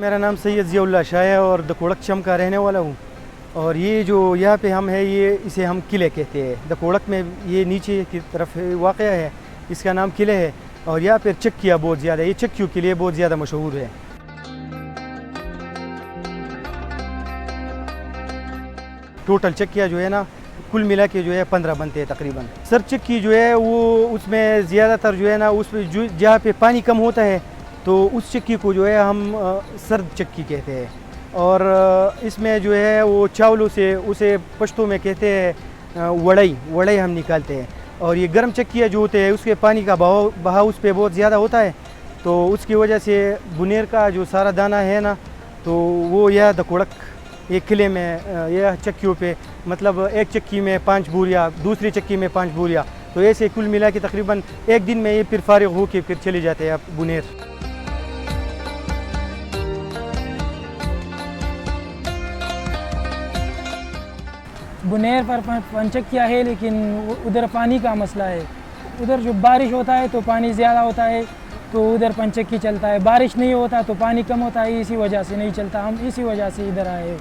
मेरा नाम सैयद ज़ियाउल्लाह शाह है और दकोड़क चम का रहने वाला हूँ। और ये जो यहाँ पे हम है, ये इसे हम किले कहते हैं। दकोड़क में ये नीचे की तरफ वाक़या है, इसका नाम किले है। और यहाँ पर चक्कियाँ बहुत ज़्यादा, ये चक्कियों के लिए बहुत ज़्यादा मशहूर है। टोटल चक्कियाँ जो है ना, कुल मिला के जो है 15 बनते हैं तकरीबन। सर चक्की जो है वो उसमें ज़्यादातर जो है ना, उसमें जो जहाँ पे पानी कम होता है तो उस चक्की को जो है हम सर्द चक्की कहते हैं। और इसमें जो है वो चावलों से, उसे पश्तो में कहते हैं वड़ई हम निकालते हैं। और ये गर्म चक्कियाँ जो होते हैं उसके पानी का बहाव उस पर बहुत ज़्यादा होता है, तो उसकी वजह से बुनेर का जो सारा दाना है ना, तो वो यह दकोड़क एक किले में यह चक्कियों पे, मतलब एक चक्की में 5 बोरियाँ, दूसरी चक्की में 5 बोरियाँ, तो ऐसे कुल मिला के तकरीबन एक दिन में ये फिर फारिग हो के फिर चले जाते हैं बुनेर। बुनेर पर 5 चक्कियाँ है, लेकिन उधर पानी का मसला है। उधर जो बारिश होता है तो पानी ज़्यादा होता है, तो उधर 5 चक्की चलता है। बारिश नहीं होता तो पानी कम होता है, इसी वजह से नहीं चलता। हम इसी वजह से इधर आए।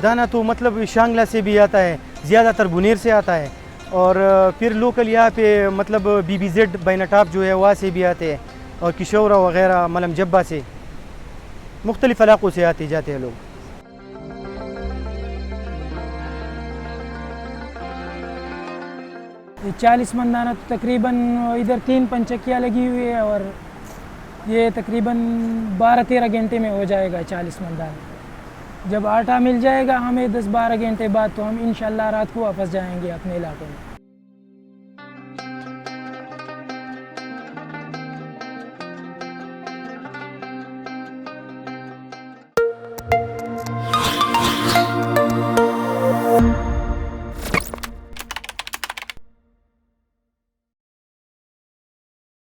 दाना तो मतलब शांगला से भी आता है, ज़्यादातर बुनेर से आता है। और फिर लोकल यहाँ पे मतलब BBZ बैनाटाप जो है वहाँ से भी आते हैं, और किशोरा वग़ैरह मलम जब्बा से, मुख्तलिफ़ इलाक़ों से आते जाते हैं लोग। 40 मन दाना तो तकरीबन इधर 3 पंचक्कियाँ लगी हुई है, और ये तकरीबन 12-13 घंटे में हो जाएगा 40 मन दाना। जब आटा मिल जाएगा हमें 10-12 घंटे बाद, तो हम इंशाल्लाह रात को वापस जाएंगे अपने इलाके में।